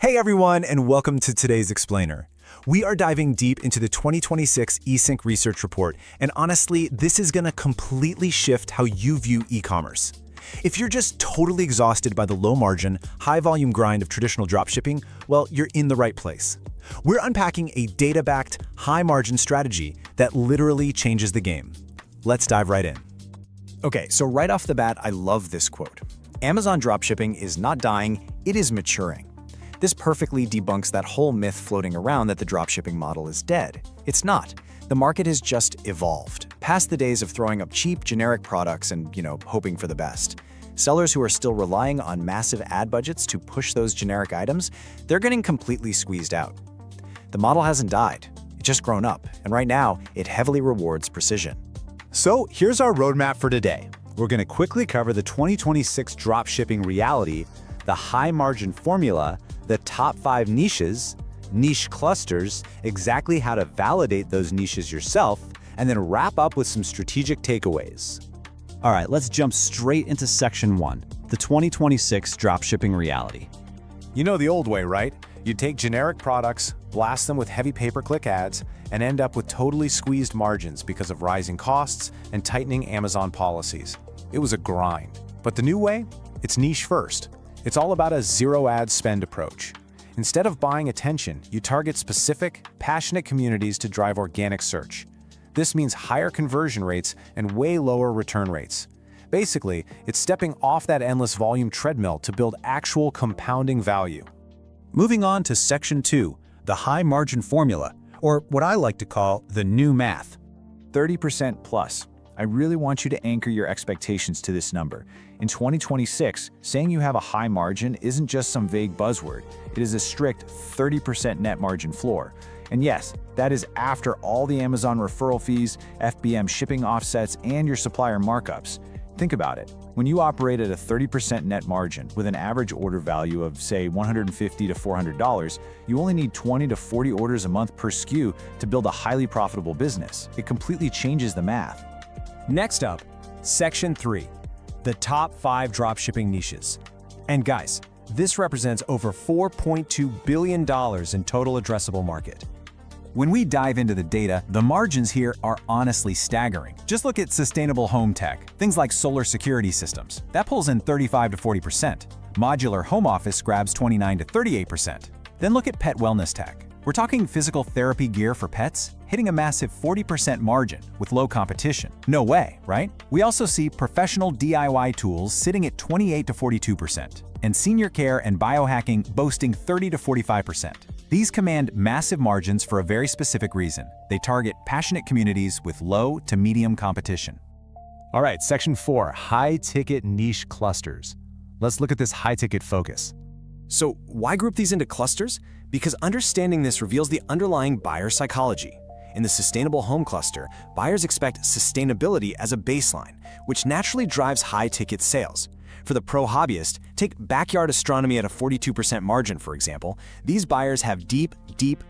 Hey everyone, and welcome to today's Explainer. We are diving deep into the 2026 eSync Research Report, and honestly, this is going to completely shift how you view e-commerce. If you're just totally exhausted by the low-margin, high-volume grind of traditional dropshipping, well, you're in the right place. We're unpacking a data-backed, high-margin strategy that literally changes the game. Let's dive right in. Okay, so right off the bat, I love this quote. Amazon dropshipping is not dying, it is maturing. This perfectly debunks that whole myth floating around that the dropshipping model is dead. It's not. The market has just evolved, past the days of throwing up cheap, generic products and, hoping for the best. Sellers who are still relying on massive ad budgets to push those generic items, they're getting completely squeezed out. The model hasn't died, it's just grown up, and right now, it heavily rewards precision. So here's our roadmap for today. We're going to quickly cover the 2026 dropshipping reality, the high-margin formula, the top 5 niches, niche clusters, exactly how to validate those niches yourself, and then wrap up with some strategic takeaways. All right, let's jump straight into Section 1, the 2026 dropshipping reality. You know the old way, right? You take generic products, blast them with heavy pay-per-click ads, and end up with totally squeezed margins because of rising costs and tightening Amazon policies. It was a grind. But the new way? It's niche first. It's all about a zero-ad spend approach. Instead of buying attention, you target specific, passionate communities to drive organic search. This means higher conversion rates and way lower return rates. Basically, it's stepping off that endless volume treadmill to build actual compounding value. Moving on to Section 2, the high-margin formula, or what I like to call the new math. 30% plus. I really want you to anchor your expectations to this number. In 2026, saying you have a high margin isn't just some vague buzzword. It is a strict 30% net margin floor. And yes, that is after all the Amazon referral fees, FBM shipping offsets, and your supplier markups. Think about it. When you operate at a 30% net margin with an average order value of, say, $150 to $400, you only need 20 to 40 orders a month per SKU to build a highly profitable business. It completely changes the math. Next up, Section 3, the top 5 dropshipping niches. And guys, this represents over $4.2 billion in total addressable market. When we dive into the data, the margins here are honestly staggering. Just look at sustainable home tech, things like solar security systems. That pulls in 35 to 40%. Modular home office grabs 29 to 38%. Then look at pet wellness tech. We're talking physical therapy gear for pets, hitting a massive 40% margin with low competition. No way, right? We also see professional DIY tools sitting at 28 to 42%, and senior care and biohacking boasting 30 to 45%. These command massive margins for a very specific reason. They target passionate communities with low to medium competition. All right, Section 4, high-ticket niche clusters. Let's look at this high-ticket focus. So why group these into clusters? Because understanding this reveals the underlying buyer psychology. In the sustainable home cluster, buyers expect sustainability as a baseline, which naturally drives high-ticket sales. For the pro hobbyist, take backyard astronomy at a 42% margin, for example. These buyers have deep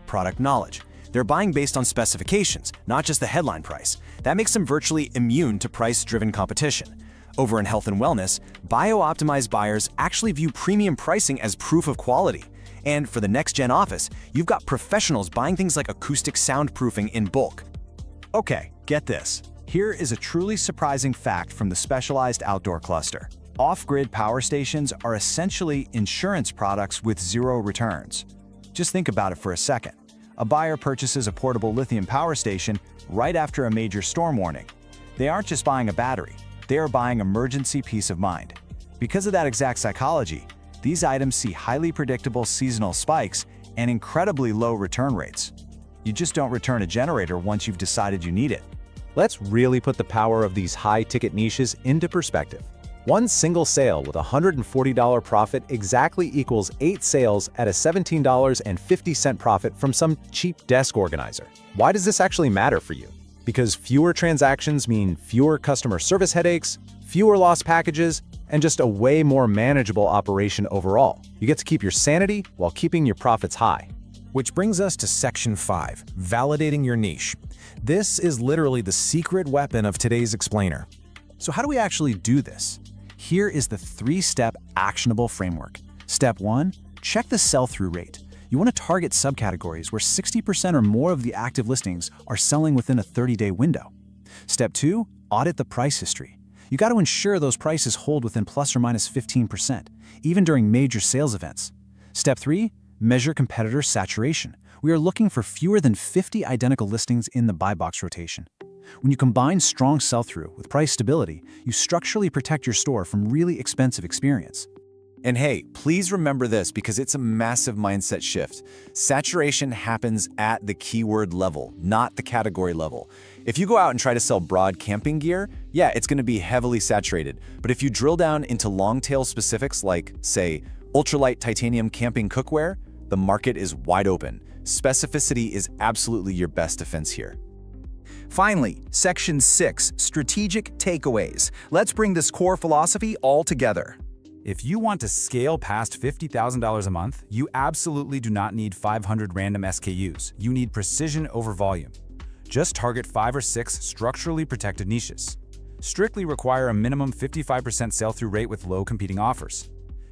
product knowledge. They're buying based on specifications, not just the headline price. That makes them virtually immune to price-driven competition. Over in health and wellness, bio-optimized buyers actually view premium pricing as proof of quality. And for the next-gen office, you've got professionals buying things like acoustic soundproofing in bulk. Okay, get this. Here is a truly surprising fact from the specialized outdoor cluster. Off-grid power stations are essentially insurance products with zero returns. Just think about it for a second. A buyer purchases a portable lithium power station right after a major storm warning. They aren't just buying a battery, they are buying emergency peace of mind. Because of that exact psychology, these items see highly predictable seasonal spikes and incredibly low return rates. You just don't return a generator once you've decided you need it. Let's really put the power of these high-ticket niches into perspective. One single sale with a $140 profit exactly equals 8 sales at a $17.50 profit from some cheap desk organizer. Why does this actually matter for you? Because fewer transactions mean fewer customer service headaches, fewer lost packages, and just a way more manageable operation overall. You get to keep your sanity while keeping your profits high. Which brings us to Section 5, validating your niche. This is literally the secret weapon of today's explainer. So how do we actually do this? Here is the 3-step actionable framework. Step 1, check the sell-through rate. You want to target subcategories where 60% or more of the active listings are selling within a 30-day window. Step 2, audit the price history. You got to ensure those prices hold within plus or minus 15%, even during major sales events. Step 3, measure competitor saturation. We are looking for fewer than 50 identical listings in the buy box rotation. When you combine strong sell-through with price stability, you structurally protect your store from really expensive experience. And hey, please remember this because it's a massive mindset shift. Saturation happens at the keyword level, not the category level. If you go out and try to sell broad camping gear, yeah, it's going to be heavily saturated. But if you drill down into long-tail specifics like, say, ultralight titanium camping cookware, the market is wide open. Specificity is absolutely your best defense here. Finally, Section 6, Strategic Takeaways. Let's bring this core philosophy all together. If you want to scale past $50,000 a month, you absolutely do not need 500 random SKUs. You need precision over volume. Just target 5 or 6 structurally protected niches. Strictly require a minimum 55% sell-through rate with low competing offers.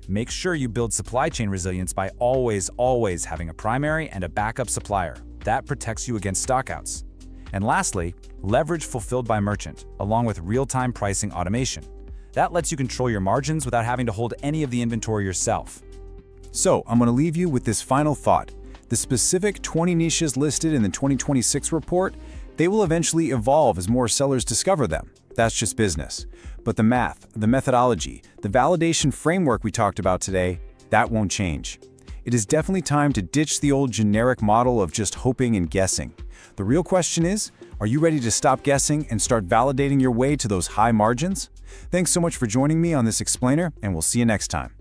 Make sure you build supply chain resilience by always having a primary and a backup supplier. That protects you against stockouts. And lastly, leverage fulfilled by merchant, along with real-time pricing automation. That lets you control your margins without having to hold any of the inventory yourself. So, I'm going to leave you with this final thought. The specific 20 niches listed in the 2026 report, they will eventually evolve as more sellers discover them. That's just business. But the math, the methodology, the validation framework we talked about today, that won't change. It is definitely time to ditch the old generic model of just hoping and guessing. The real question is, are you ready to stop guessing and start validating your way to those high margins? Thanks so much for joining me on this explainer, and we'll see you next time.